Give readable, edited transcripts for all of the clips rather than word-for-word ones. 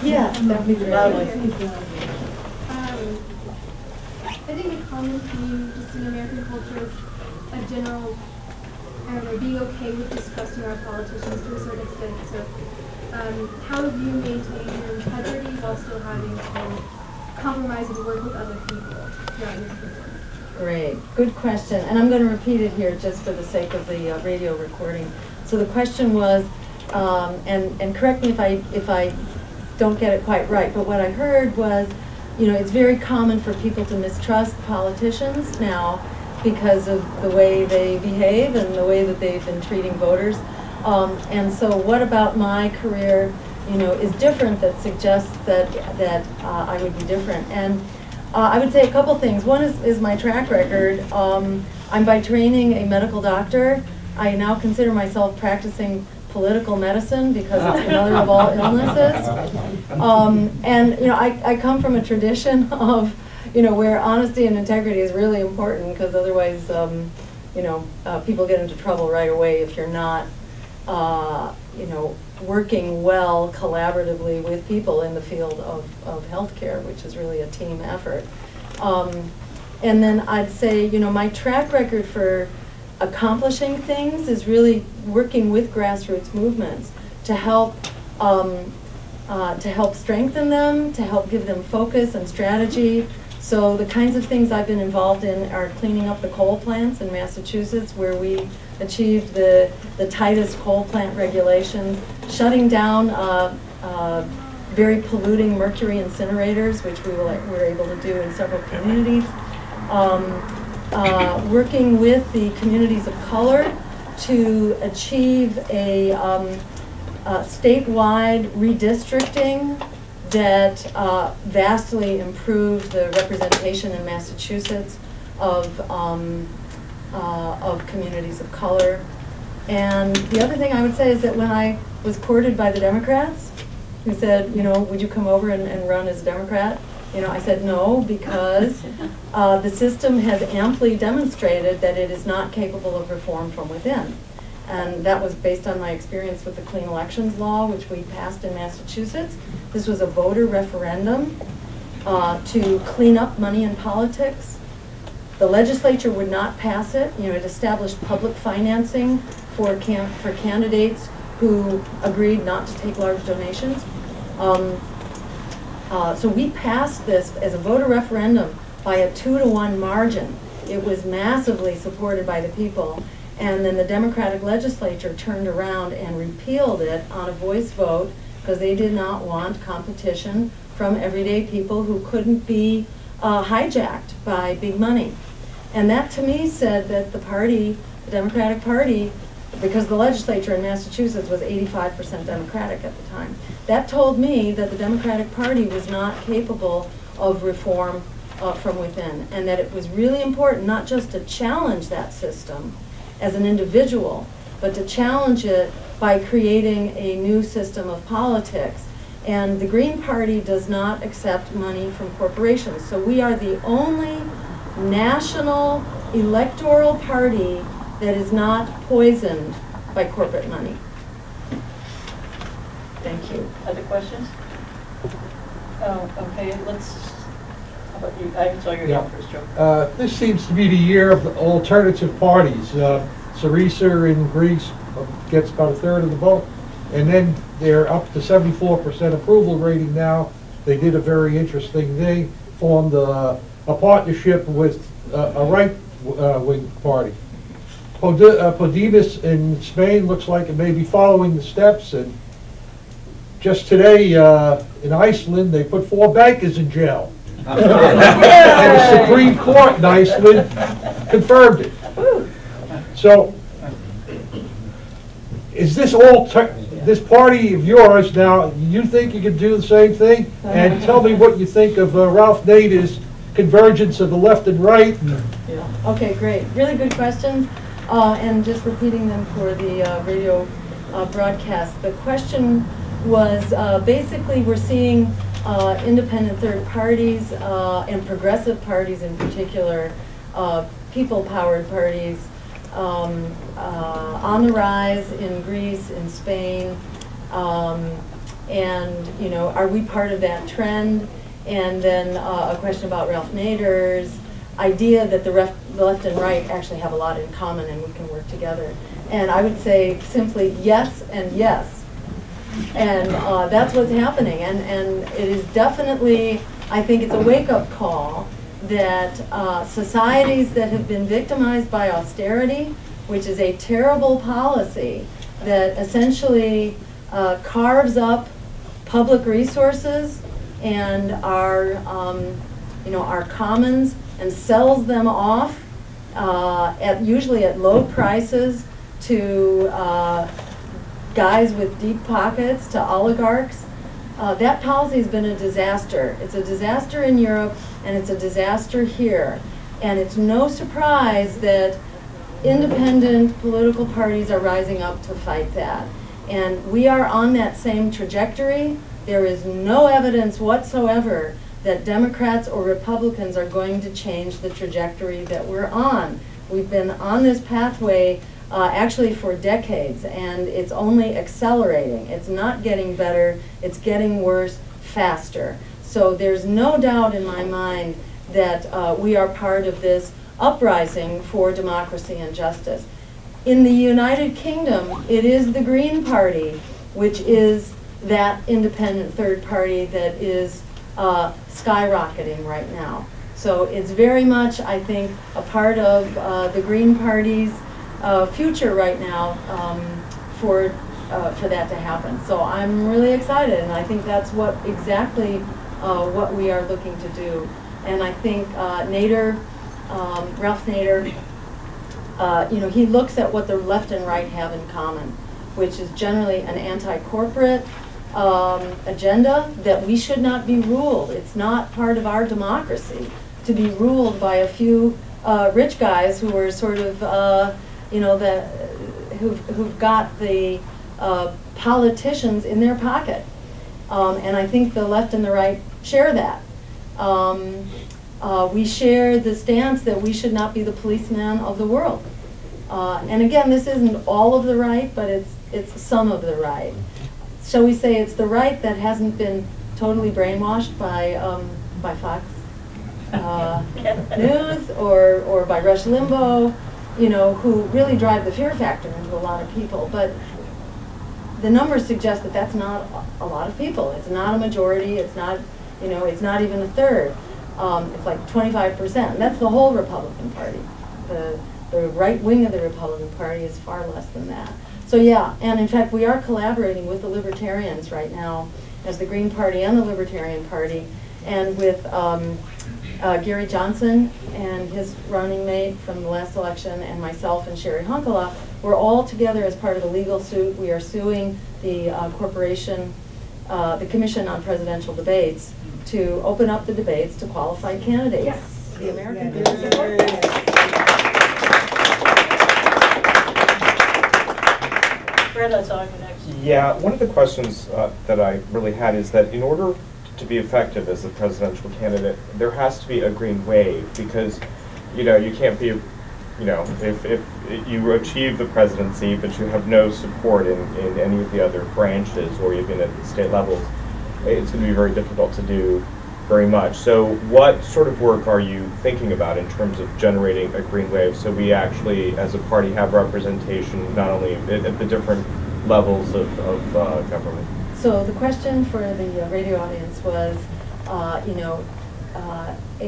Yeah, that would be great. I think a common theme just in American culture is a general, I don't know, being okay with distrusting our politicians to a certain extent. So how have you maintained your integrity while still having to compromise and work with other people throughout your career? Great, good question. And I'm going to repeat it here just for the sake of the radio recording. So the question was, and correct me if I don't get it quite right, but what I heard was, you know, it's very common for people to mistrust politicians now because of the way they behave and the way that they've been treating voters. And so what about my career, you know, is different that suggests that I would be different? And I would say a couple things. One is my track record. I'm by training a medical doctor. I now consider myself practicing political medicine because it's the mother of all illnesses. And you know, I come from a tradition of, you know, where honesty and integrity is really important, because otherwise, you know, people get into trouble right away if you're not, you know, working well collaboratively with people in the field of healthcare, which is really a team effort. And then I'd say, you know, my track record for accomplishing things is really working with grassroots movements to help strengthen them, to help give them focus and strategy. So the kinds of things I've been involved in are cleaning up the coal plants in Massachusetts, where we achieved the tightest coal plant regulations, shutting down very polluting mercury incinerators, which we were able to do in several communities. Working with the communities of color to achieve a statewide redistricting that vastly improved the representation in Massachusetts of communities of color. And the other thing I would say is that when I was courted by the Democrats, who said, you know, would you come over and run as a Democrat? You know, I said no, because the system has amply demonstrated that it is not capable of reform from within. And that was based on my experience with the Clean Elections Law, which we passed in Massachusetts. This was a voter referendum to clean up money in politics. The legislature would not pass it. You know, it established public financing for candidates who agreed not to take large donations. So we passed this as a voter referendum by a 2-to-1 margin. It was massively supported by the people. And then the Democratic legislature turned around and repealed it on a voice vote because they did not want competition from everyday people who couldn't be hijacked by big money. And that to me said that the party, the Democratic Party, because the legislature in Massachusetts was 85% Democratic at the time, that told me that the Democratic Party was not capable of reform from within, and that it was really important not just to challenge that system as an individual, but to challenge it by creating a new system of politics. And the Green Party does not accept money from corporations. So we are the only national electoral party that is not poisoned by corporate money. Thank you. Other questions? Oh, okay, let's, how about you? I saw your hand first, Joe. This seems to be the year of the alternative parties. Syriza in Greece gets about 1/3 of the vote, and then they're up to 74% approval rating now. They did a very interesting thing, formed a partnership with a right-wing party. Podemos in Spain looks like it may be following the steps, and just today in Iceland they put 4 bankers in jail. And the Supreme Court in Iceland confirmed it. So, is this this party of yours now, you think you could do the same thing? And tell me what you think of Ralph Nader's convergence of the left and right. Yeah. Okay, great. Really good questions. And just repeating them for the radio broadcast. The question was basically we're seeing independent third parties and progressive parties in particular, people-powered parties, on the rise in Greece, in Spain, And, you know, are we part of that trend? And then a question about Ralph Nader's idea that the left and right actually have a lot in common and we can work together. And I would say simply yes and yes. And that's what's happening. And it is definitely, I think it's a wake-up call that societies that have been victimized by austerity, which is a terrible policy that essentially carves up public resources and our commons and sells them off usually at low prices to guys with deep pockets, to oligarchs. That policy has been a disaster. It's a disaster in Europe and it's a disaster here. And it's no surprise that independent political parties are rising up to fight that. And we are on that same trajectory. There is no evidence whatsoever that Democrats or Republicans are going to change the trajectory that we're on. We've been on this pathway actually for decades, and it's only accelerating. It's not getting better, it's getting worse faster. So there's no doubt in my mind that we are part of this uprising for democracy and justice. In the United Kingdom, it is the Green Party, which is that independent third party that is skyrocketing right now. So it's very much, I think, a part of the Green Party's future right now for that to happen. So I'm really excited, and I think that's exactly what we are looking to do. And I think Ralph Nader, he looks at what the left and right have in common, which is generally an anti-corporate agenda that we should not be ruled. It's not part of our democracy to be ruled by a few rich guys who are sort of, who've got the politicians in their pocket. And I think the left and the right share that. We share the stance that we should not be the policeman of the world. And again, this isn't all of the right, but it's some of the right. Shall we say it's the right that hasn't been totally brainwashed by Fox News or by Rush Limbaugh, who really drive the fear factor into a lot of people. But the numbers suggest that that's not a lot of people. It's not a majority. It's not, it's not even a third. It's like 25%. And that's the whole Republican Party. The right wing of the Republican Party is far less than that. So yeah, and in fact we are collaborating with the Libertarians right now as the Green Party and the Libertarian Party, and with Gary Johnson and his running mate from the last election, and myself and Sherry Hunkela. We're all together as part of a legal suit. We are suing the the Commission on Presidential Debates to open up the debates to qualified candidates. Yes. The American people support that. Fred, I saw you next. Yeah, one of the questions that I really had is that in order to be effective as a presidential candidate, there has to be a green wave, because, you can't be, if you achieve the presidency but you have no support in any of the other branches or even at the state levels, it's going to be very difficult to do very much. So what sort of work are you thinking about in terms of generating a green wave so we actually, as a party, have representation not only at the different levels of government? So the question for the radio audience was, a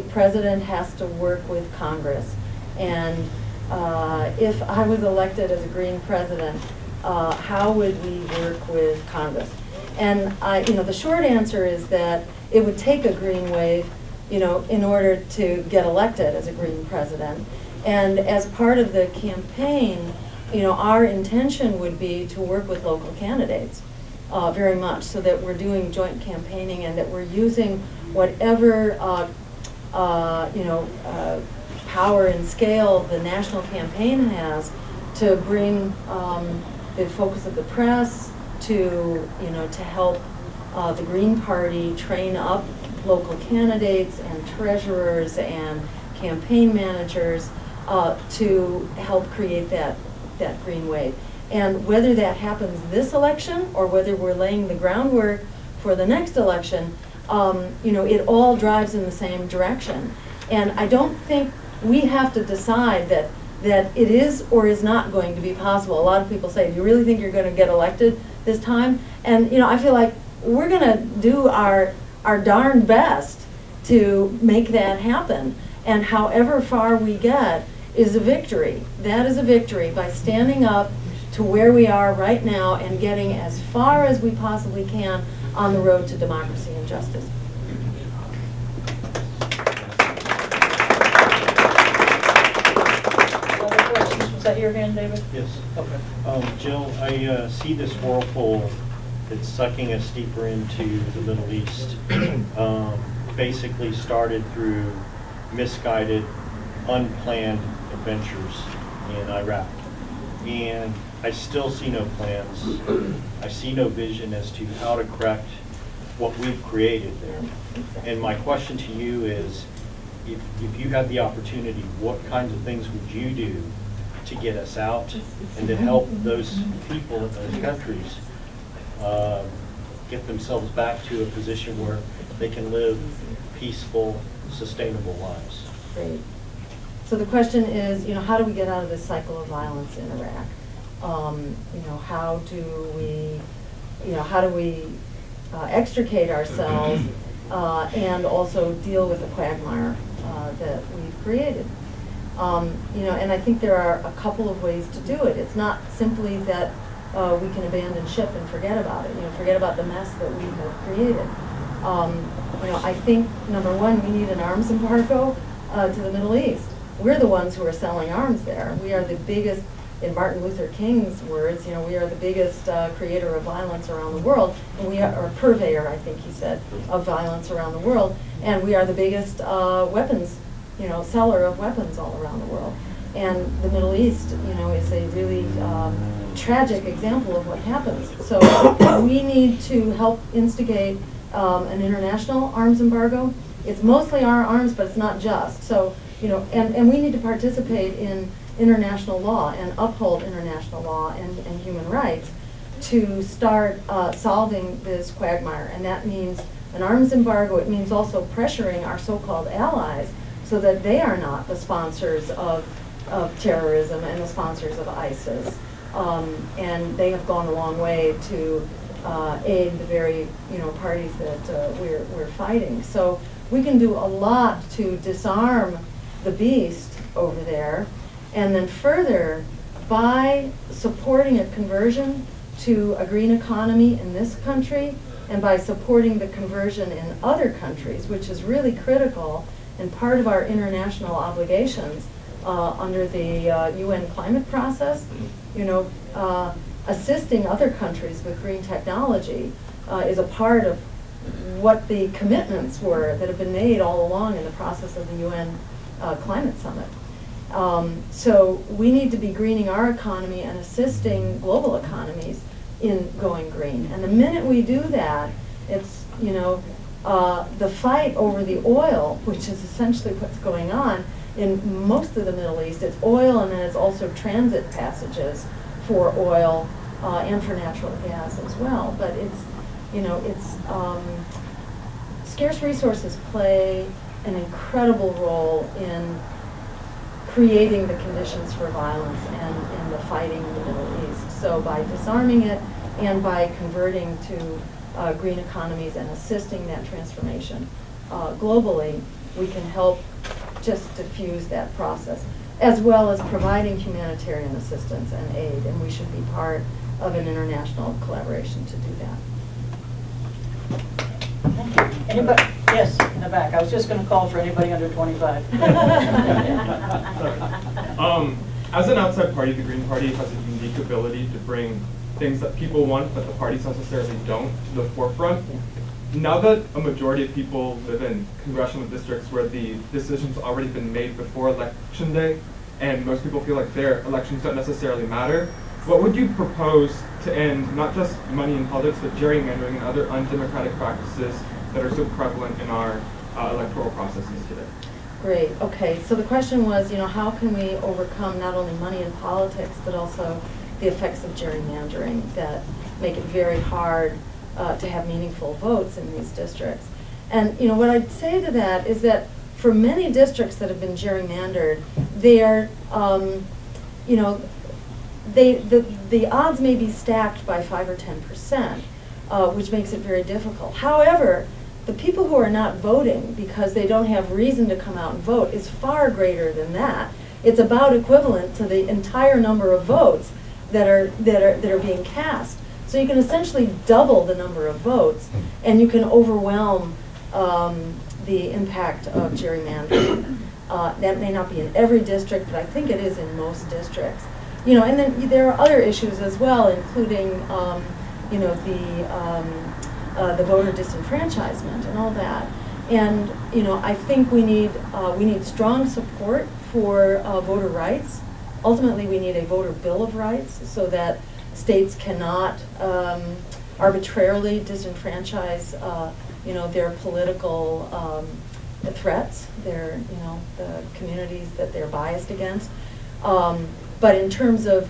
president has to work with Congress. And if I was elected as a Green president, how would we work with Congress? And the short answer is that it would take a green wave, in order to get elected as a Green president. And as part of the campaign, our intention would be to work with local candidates very much, so that we're doing joint campaigning and that we're using whatever power and scale the national campaign has to bring the focus of the press to help the Green Party train up local candidates and treasurers and campaign managers to help create that green wave. And whether that happens this election or whether we're laying the groundwork for the next election, it all drives in the same direction. And I don't think we have to decide that it is or is not going to be possible. A lot of people say, do you really think you're going to get elected this time? And I feel like we're going to do our darn best to make that happen. And however far we get is a victory. That is a victory by standing up to where we are right now and getting as far as we possibly can on the road to democracy and justice. Other questions? Was that your hand, David? Yes. Okay. Jill, I see this whirlpool that's sucking us deeper into the Middle East. Basically started through misguided, unplanned adventures in Iraq. And I still see no plans. I see no vision as to how to correct what we've created there. And my question to you is, if you had the opportunity, what kinds of things would you do to get us out and to help those people in those countries get themselves back to a position where they can live peaceful, sustainable lives? Great. So the question is, how do we get out of this cycle of violence in Iraq? How do we extricate ourselves and also deal with the quagmire that we've created? And I think there are a couple of ways to do it. It's not simply that we can abandon ship and forget about it. Forget about the mess that we have created. I think number one, we need an arms embargo to the Middle East. We're the ones who are selling arms there. We are the biggest, in Martin Luther King's words, we are the biggest creator of violence around the world, and we are, or purveyor, I think he said, of violence around the world, and we are the biggest weapons, seller of weapons all around the world. And the Middle East, is a really tragic example of what happens. So we need to help instigate an international arms embargo. It's mostly our arms, but it's not just. So, and we need to participate in international law and uphold international law and human rights to start solving this quagmire. And that means an arms embargo. It means also pressuring our so-called allies so that they are not the sponsors of terrorism and the sponsors of ISIS. And they have gone a long way to aid the very parties that we're fighting. So we can do a lot to disarm the beast over there, and then further, by supporting a conversion to a green economy in this country, and by supporting the conversion in other countries, which is really critical and part of our international obligations under the UN climate process, assisting other countries with green technology is a part of what the commitments were that have been made all along in the process of the UN Climate Summit. So we need to be greening our economy and assisting global economies in going green. And the minute we do that, it's, the fight over the oil, which is essentially what's going on in most of the Middle East. It's oil, and then it's also transit passages for oil and for natural gas as well. But scarce resources play an incredible role in creating the conditions for violence and in the fighting in the Middle East. So by disarming it and by converting to green economies and assisting that transformation globally, we can help just diffuse that process, as well as providing humanitarian assistance and aid, and we should be part of an international collaboration to do that. Thank you. Anybody? Yes, in the back. I was just going to call for anybody under 25. As an outside party, the Green Party has a unique ability to bring things that people want but the parties necessarily don't to the forefront. Now that a majority of people live in congressional districts where the decision's already been made before Election Day, and most people feel like their elections don't necessarily matter, what would you propose to end not just money in politics, but gerrymandering and other undemocratic practices that are so prevalent in our electoral processes today? Great. Okay. So the question was, how can we overcome not only money in politics, but also the effects of gerrymandering that make it very hard to have meaningful votes in these districts. And what I'd say to that is that for many districts that have been gerrymandered, they are, the odds may be stacked by 5 or 10%, which makes it very difficult. However, the people who are not voting because they don't have reason to come out and vote is far greater than that. It's about equivalent to the entire number of votes that are being cast. So you can essentially double the number of votes, and you can overwhelm the impact of gerrymandering. That may not be in every district, but I think it is in most districts. And then there are other issues as well, including the voter disenfranchisement and all that. And I think we need strong support for voter rights. Ultimately, we need a voter bill of rights so that states cannot arbitrarily disenfranchise their political threats, the communities that they're biased against. But in terms of,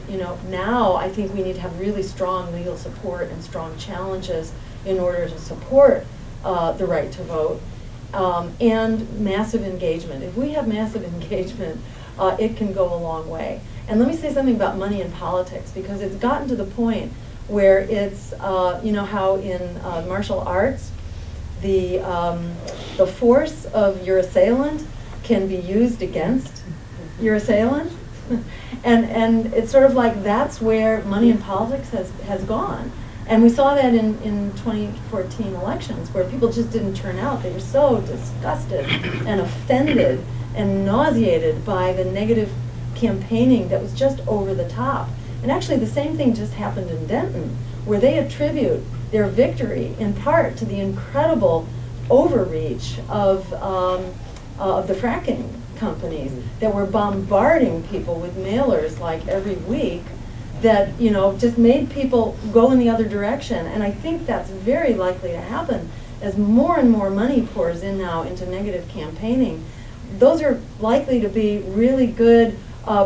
now I think we need to have really strong legal support and strong challenges in order to support the right to vote, and massive engagement. If we have massive engagement, it can go a long way. And let me say something about money in politics, because it's gotten to the point where it's, how in martial arts, the force of your assailant can be used against your assailant. And it's sort of like that's where money in politics has gone. And we saw that in 2014 elections, where people just didn't turn out. They were so disgusted and offended and nauseated by the negative campaigning that was just over the top. And actually the same thing just happened in Denton, where they attribute their victory in part to the incredible overreach of the fracking companies that were bombarding people with mailers like every week that just made people go in the other direction. And I think that's very likely to happen as more and more money pours in now into negative campaigning. Those are likely to be really good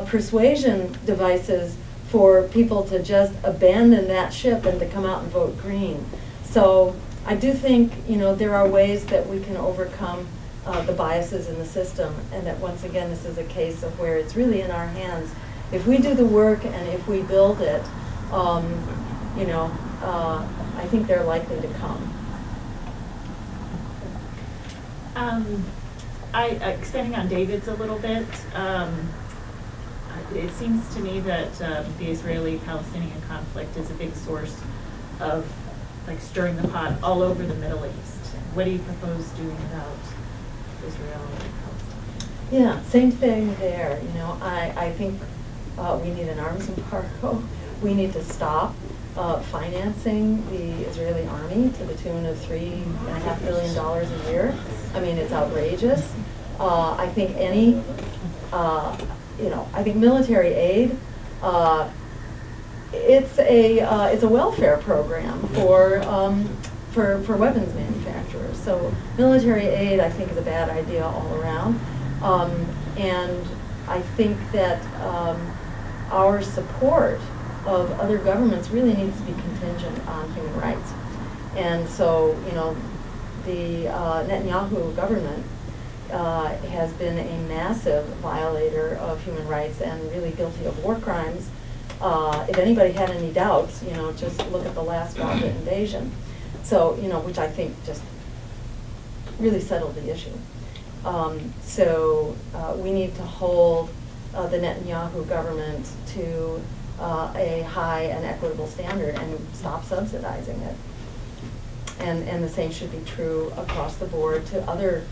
persuasion devices for people to just abandon that ship and to come out and vote green. So I do think there are ways that we can overcome the biases in the system, and that once again this is a case of where it's really in our hands. If we do the work and if we build it, I think they're likely to come. Expanding on David's a little bit, it seems to me that the Israeli-Palestinian conflict is a big source of stirring the pot all over the Middle East. What do you propose doing about Israel and Palestine? Yeah, same thing there. I think we need an arms embargo. We need to stop financing the Israeli army to the tune of $3.5 billion a year. I mean, it's outrageous. I think I think military aid, it's a welfare program for weapons manufacturers. So military aid, I think, is a bad idea all around. And I think that our support of other governments really needs to be contingent on human rights. And so, the Netanyahu government has been a massive violator of human rights and really guilty of war crimes. If anybody had any doubts, just look at the last Gaza invasion. So, which I think just really settled the issue. We need to hold the Netanyahu government to a high and equitable standard and stop subsidizing it. And the same should be true across the board to other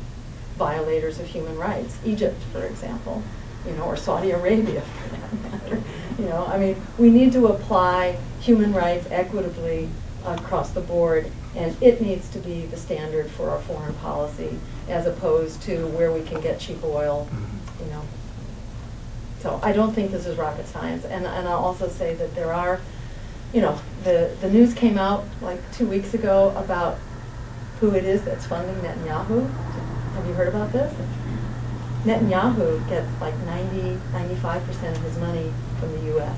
violators of human rights. Egypt, for example, or Saudi Arabia, for that matter. I mean, we need to apply human rights equitably across the board, and it needs to be the standard for our foreign policy, as opposed to where we can get cheap oil, So I don't think this is rocket science. And I'll also say that there are, the news came out like 2 weeks ago about who it is that's funding Netanyahu. Have you heard about this? Netanyahu gets like 95% of his money from the U.S.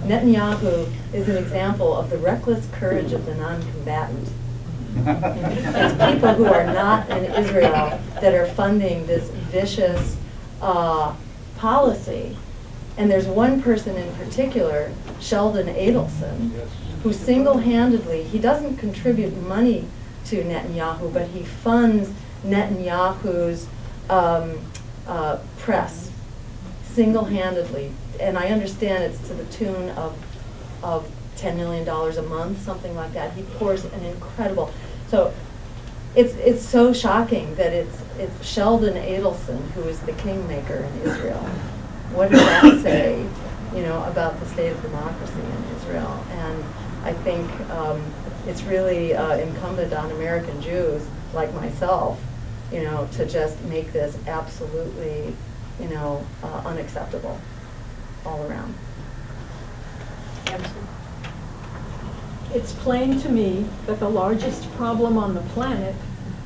Netanyahu is an example of the reckless courage of the non-combatant. It's people who are not in Israel that are funding this vicious policy. And there's one person in particular, Sheldon Adelson, who single-handedly, he doesn't contribute money to Netanyahu, but he funds Netanyahu's press single-handedly. And I understand it's to the tune of $10 million a month, something like that. He pours an incredible, so it's so shocking that it's Sheldon Adelson who is the kingmaker in Israel. What does that say, about the state of democracy in Israel? And I think it's really incumbent on American Jews like myself, to just make this absolutely, unacceptable all around. It's plain to me that the largest problem on the planet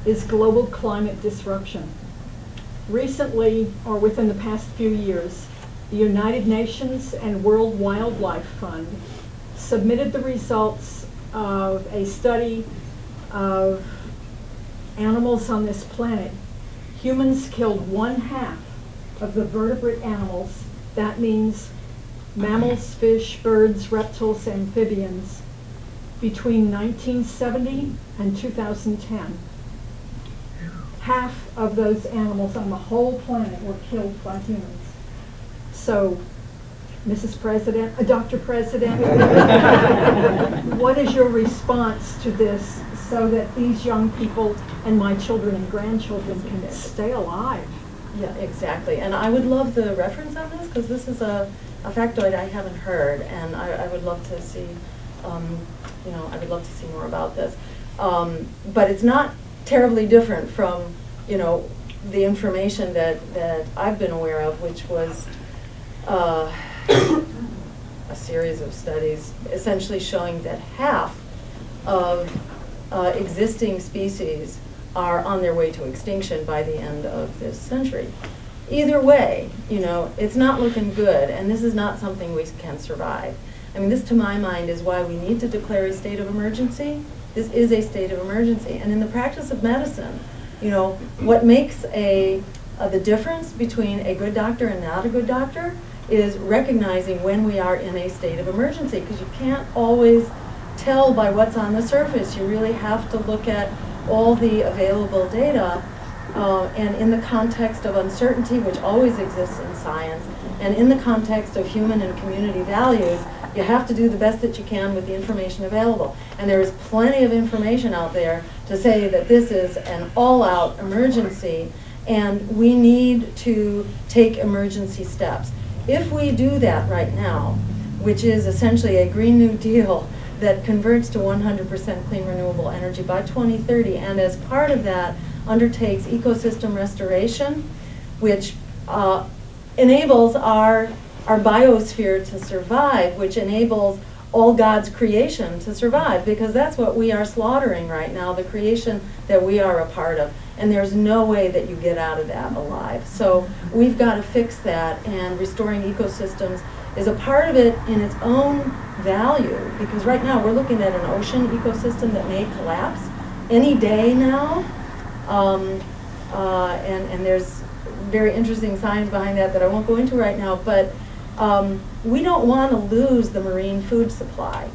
is global climate disruption. Recently, or within the past few years, the United Nations and World Wildlife Fund submitted the results of a study of animals on this planet. Humans killed 1/2 of the vertebrate animals. That means mammals, fish, birds, reptiles, amphibians, between 1970 and 2010. Half of those animals on the whole planet were killed by humans. So, Mrs. President, Dr. President, what is your response to this so that these young people and my children and grandchildren can stay alive? Yeah, exactly. And I would love the reference on this, because this is a factoid I haven't heard, and I would love to see, I would love to see more about this. But it's not terribly different from, the information that I've been aware of, which was a series of studies essentially showing that half of existing species are on their way to extinction by the end of this century. Either way, it's not looking good, and this is not something we can survive. I mean, this, to my mind, is why we need to declare a state of emergency. This is a state of emergency. And in the practice of medicine, what makes the difference between a good doctor and not a good doctor is recognizing when we are in a state of emergency, because you can't always tell by what's on the surface. You really have to look at all the available data, and in the context of uncertainty, which always exists in science, and in the context of human and community values, you have to do the best that you can with the information available. And there is plenty of information out there to say that this is an all-out emergency, and we need to take emergency steps. If we do that right now, which is essentially a Green New Deal that converts to 100% clean renewable energy by 2030, and as part of that undertakes ecosystem restoration, which enables our biosphere to survive, which enables all God's creation to survive, because that's what we are slaughtering right now, the creation that we are a part of. And there's no way that you get out of that alive. So we've got to fix that, and restoring ecosystems is a part of it in its own value, because right now we're looking at an ocean ecosystem that may collapse any day now. And there's very interesting science behind that I won't go into right now, but we don't want to lose the marine food supply,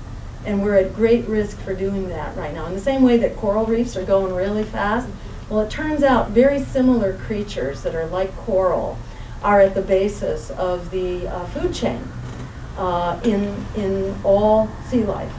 and we're at great risk for doing that right now. In the same way that coral reefs are going really fast, well, it turns out very similar creatures that are like coral are at the basis of the food chain in all sea life.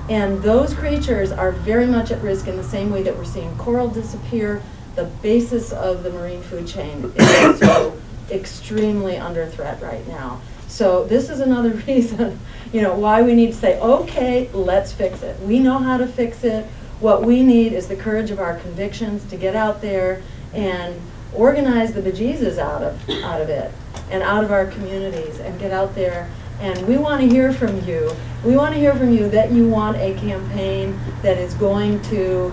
And those creatures are very much at risk in the same way that we're seeing coral disappear. The basis of the marine food chain is also extremely under threat right now. So this is another reason, why we need to say, okay, let's fix it. We know how to fix it. What we need is the courage of our convictions to get out there and organize the bejesus out of it and out of our communities, and get out there. And we want to hear from you. We want to hear from you that you want a campaign that is going to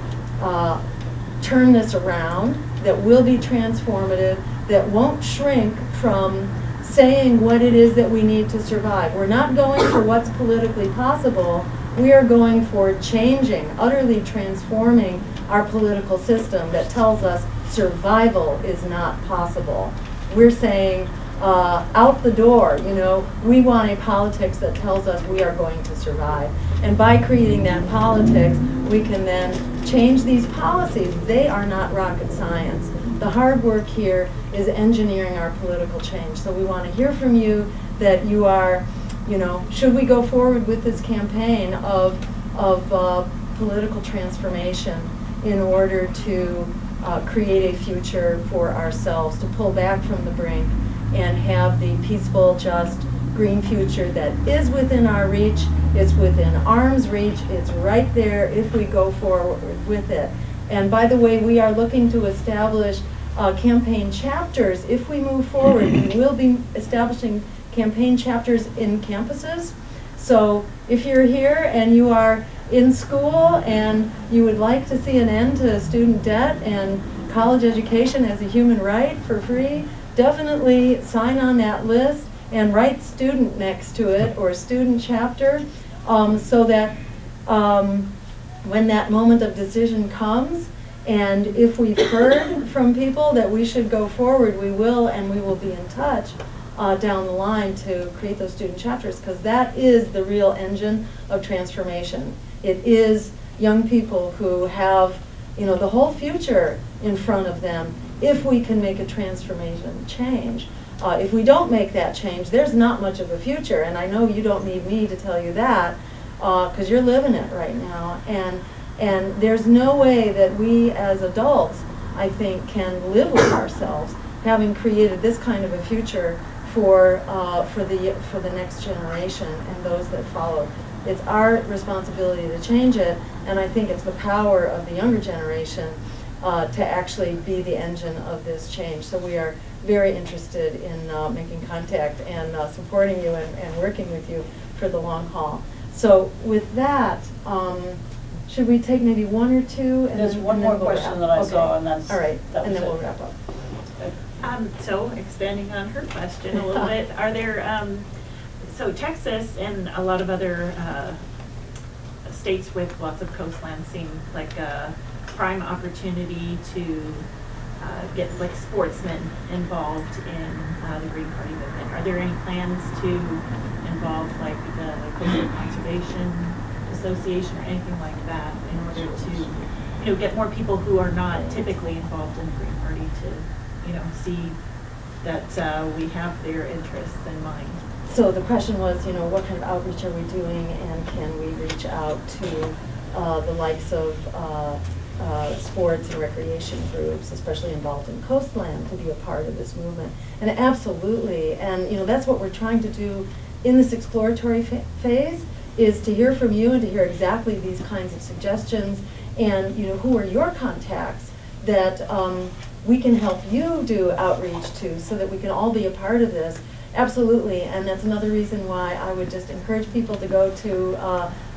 turn this around, that will be transformative, that won't shrink from saying what it is that we need to survive. We're not going for what's politically possible. We are going for changing, utterly transforming our political system that tells us survival is not possible. We're saying out the door, you know, we want a politics that tells us we are going to survive. And by creating that politics, we can then change these policies. They are not rocket science. The hard work here is engineering our political change. So we want to hear from you that you are, you know, should we go forward with this campaign of political transformation in order to create a future for ourselves, to pull back from the brink and have the peaceful, just, green future that is within our reach. It's within arm's reach. It's right there if we go forward with it. And by the way, we are looking to establish campaign chapters. If we move forward, we will be establishing campaign chapters in campuses. So if you're here and you are in school and you would like to see an end to student debt and college education as a human right for free, definitely sign on that list and write student next to it, or student chapter, so that when that moment of decision comes, and if we've heard from people that we should go forward, we will, and we will be in touch down the line to create those student chapters, because that is the real engine of transformation. It is young people who have, you know, the whole future in front of them if we can make a transformation change. If we don't make that change, there's not much of a future, and I know you don't need me to tell you that, because you're living it right now. And there's no way that we as adults, I think, can live with ourselves, having created this kind of a future for the next generation and those that follow. It's our responsibility to change it, and I think it's the power of the younger generation to actually be the engine of this change. So we are very interested in making contact and supporting you and working with you for the long haul. So with that, should we take maybe one or two? And There's one more question that I saw, and that's... All right, and then it. we'll wrap up. So expanding on her question a little bit, are there, so Texas and a lot of other states with lots of coastland seem like a prime opportunity to get like sportsmen involved in the Green Party movement. Are there any plans to involve like the Coastal Conservation Association or anything like that in order to, you know, get more people who are not typically involved in the Green Party to, you know, see that we have their interests in mind? So the question was, you know, what kind of outreach are we doing, and can we reach out to the likes of sports and recreation groups, especially involved in coastland, to be a part of this movement? And absolutely, and you know, that's what we're trying to do in this exploratory phase, is to hear from you and to hear exactly these kinds of suggestions, and you know, who are your contacts that we can help you do outreach to, so that we can all be a part of this. Absolutely, and that's another reason why I would just encourage people to go to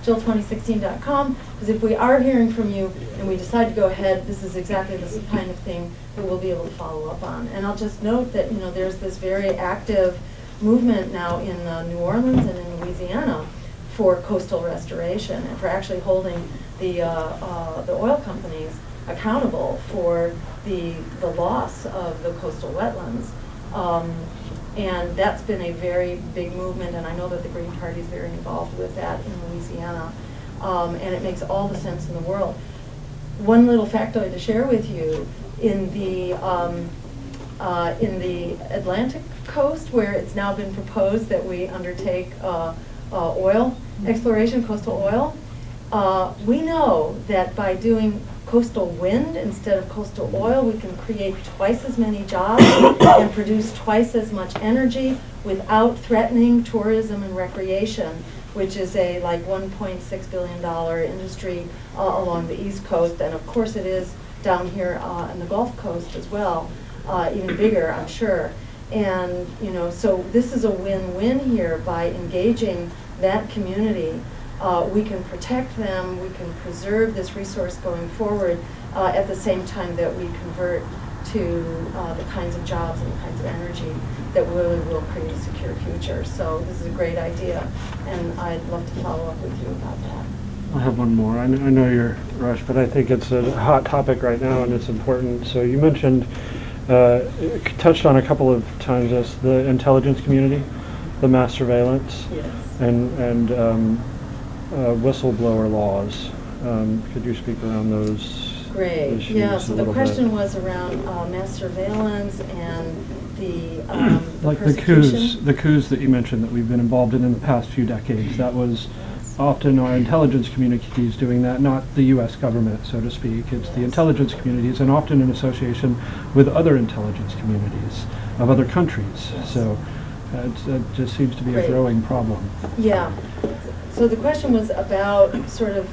jill2016.com, because if we are hearing from you and we decide to go ahead, this is exactly the kind of thing that we'll be able to follow up on. And I'll just note that, you know, there's this very active movement now in New Orleans and in Louisiana for coastal restoration, and for actually holding the oil companies accountable for the loss of the coastal wetlands. And that's been a very big movement, and I know that the Green Party is very involved with that in Louisiana, and it makes all the sense in the world. One little factoid to share with you, in the Atlantic coast, where it's now been proposed that we undertake oil exploration, coastal oil, we know that by doing coastal wind instead of coastal oil, we can create twice as many jobs and produce twice as much energy without threatening tourism and recreation, which is a like $1.6 billion industry along the East Coast, and of course it is down here on the Gulf Coast as well, even bigger, I'm sure. And you know, so this is a win-win here. By engaging that community, we can protect them, we can preserve this resource going forward, at the same time that we convert to the kinds of jobs and the kinds of energy that really will create a secure future. So this is a great idea, and I'd love to follow up with you about that. I have one more. I know you're rushed, but I think it's a hot topic right now and it's important. So you mentioned, touched on a couple of times this, the intelligence community, the mass surveillance, Yes. and whistleblower laws. Could you speak around those Great. Yeah, so the question was around mass surveillance and the like persecution. the coups that you mentioned that we've been involved in the past few decades. That was often our intelligence communities doing that, not the U.S. government, so to speak. It's the intelligence communities, and often in association with other intelligence communities of other countries. So it just seems to be a growing problem. Yeah. So the question was about sort of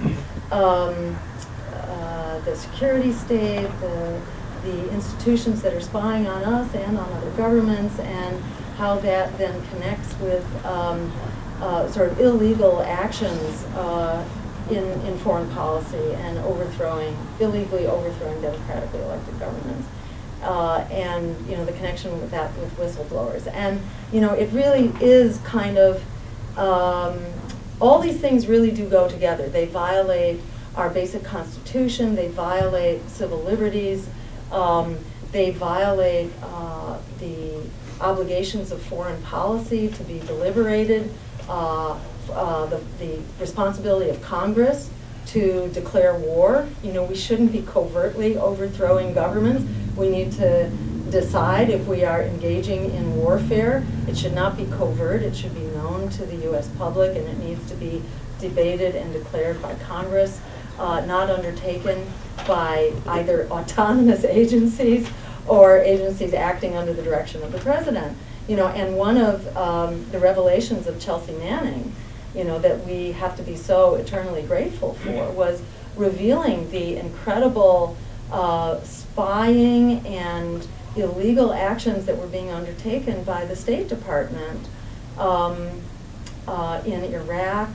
the security state, the institutions that are spying on us and on other governments, and how that then connects with sort of illegal actions in foreign policy and illegally overthrowing democratically elected governments. And the connection with that with whistleblowers. And it really is kind of all these things really do go together. They violate our basic constitution. They violate civil liberties. They violate the obligations of foreign policy to be deliberated. The responsibility of Congress to declare war. We shouldn't be covertly overthrowing governments. We need to decide if we are engaging in warfare. It should not be covert. It should be known to the U.S. public, and it needs to be debated and declared by Congress, not undertaken by either autonomous agencies or agencies acting under the direction of the president. And one of the revelations of Chelsea Manning, that we have to be so eternally grateful for, was revealing the incredible spying and illegal actions that were being undertaken by the State Department in Iraq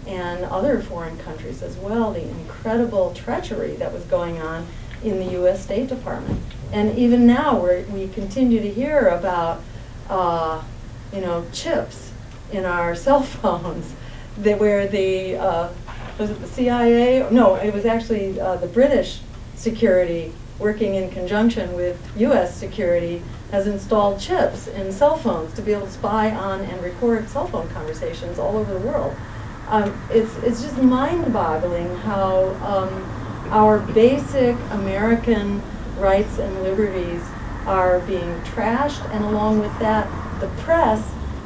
and other foreign countries as well, the incredible treachery that was going on in the U.S. State Department. And even now, we continue to hear about chips in our cell phones where was it the CIA? No, it was actually the British security working in conjunction with U.S. security has installed chips in cell phones to be able to spy on and record cell phone conversations all over the world. It's just mind-boggling how our basic American rights and liberties are being trashed, and along with that, the press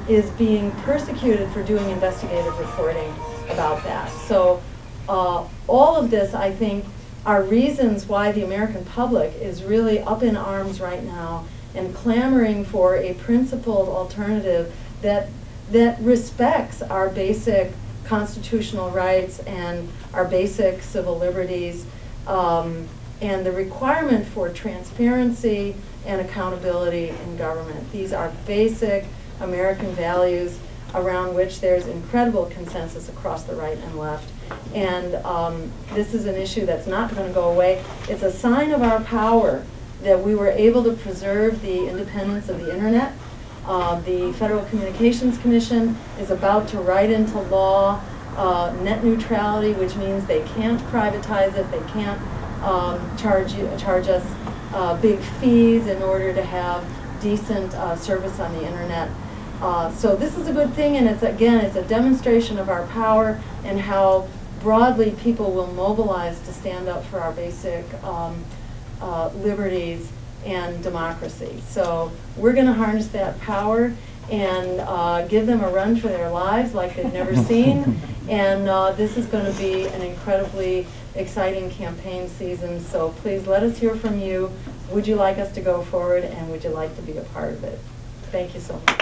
is being persecuted for doing investigative reporting about that. So all of this, I think, are reasons why the American public is really up in arms right now and clamoring for a principled alternative that respects our basic constitutional rights and our basic civil liberties, and the requirement for transparency and accountability in government. These are basic American values around which there's incredible consensus across the right and left. And this is an issue that's not going to go away. It's a sign of our power that we were able to preserve the independence of the internet. The Federal Communications Commission is about to write into law net neutrality, which means they can't privatize it, they can't charge us big fees in order to have decent service on the internet. So this is a good thing, and it's a demonstration of our power and how broadly people will mobilize to stand up for our basic liberties and democracy. So we're going to harness that power and give them a run for their lives like they've never seen. And this is going to be an incredibly exciting campaign season. So please let us hear from you. Would you like us to go forward, and would you like to be a part of it? Thank you so much.